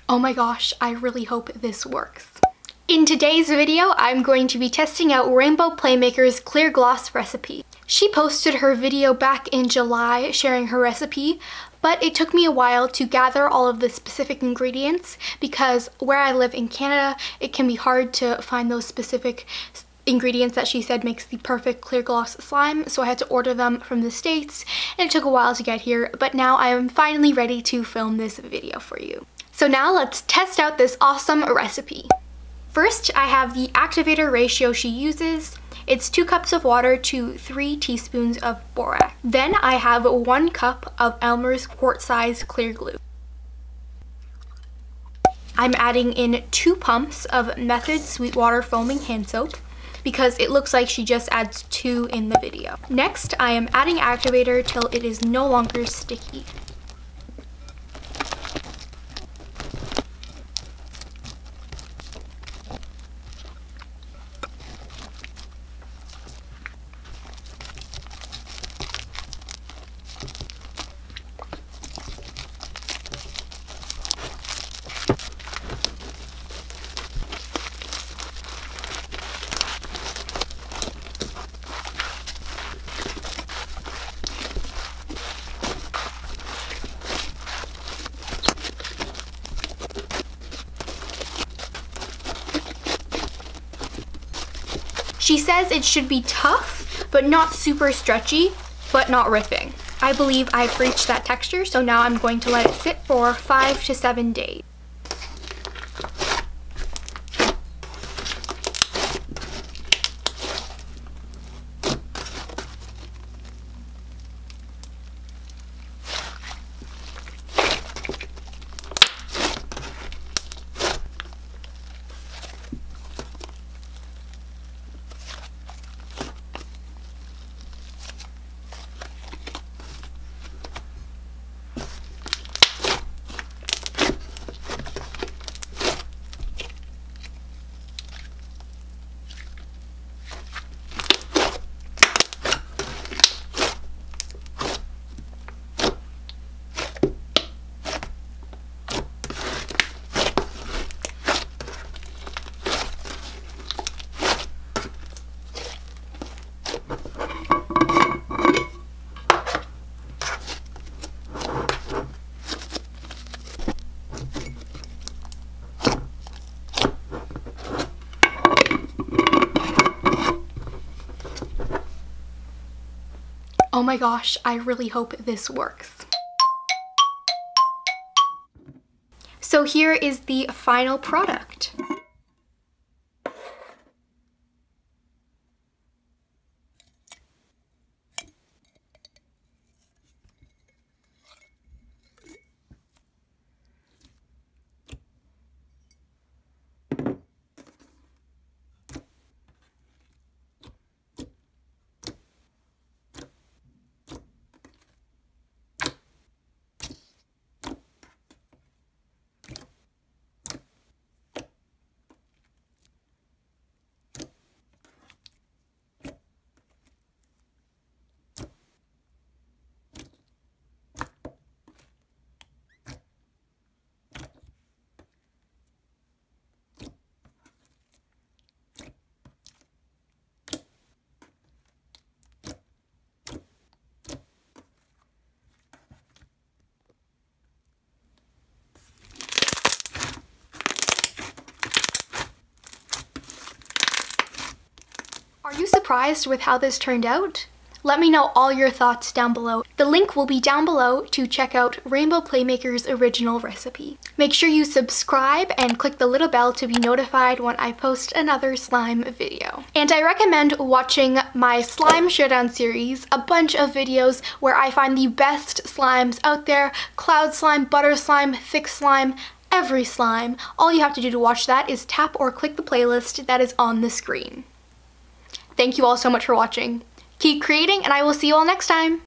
Oh my gosh, I really hope this works. In today's video, I'm going to be testing out Rainbow Playmaker's clear gloss recipe. She posted her video back in July sharing her recipe, but it took me a while to gather all of the specific ingredients because where I live in Canada, it can be hard to find those specific ingredients that she said makes the perfect clear gloss slime, so I had to order them from the States, and it took a while to get here, but now I am finally ready to film this video for you. So now let's test out this awesome recipe. First, I have the activator ratio she uses. It's 2 cups of water to 3 teaspoons of borax. Then I have 1 cup of Elmer's quart size clear glue. I'm adding in 2 pumps of Method Sweetwater Foaming Hand Soap because it looks like she just adds 2 in the video. Next, I am adding activator till it is no longer sticky. She says it should be tough, but not super stretchy, but not ripping. I believe I've reached that texture, so now I'm going to let it sit for 5 to 7 days. Oh my gosh, I really hope this works. So here is the final product. Are you surprised with how this turned out? Let me know all your thoughts down below. The link will be down below to check out Rainbow Playmaker's original recipe. Make sure you subscribe and click the little bell to be notified when I post another slime video. And I recommend watching my Slime Showdown series, a bunch of videos where I find the best slimes out there: cloud slime, butter slime, thick slime, every slime. All you have to do to watch that is tap or click the playlist that is on the screen. Thank you all so much for watching. Keep creating, and I will see you all next time.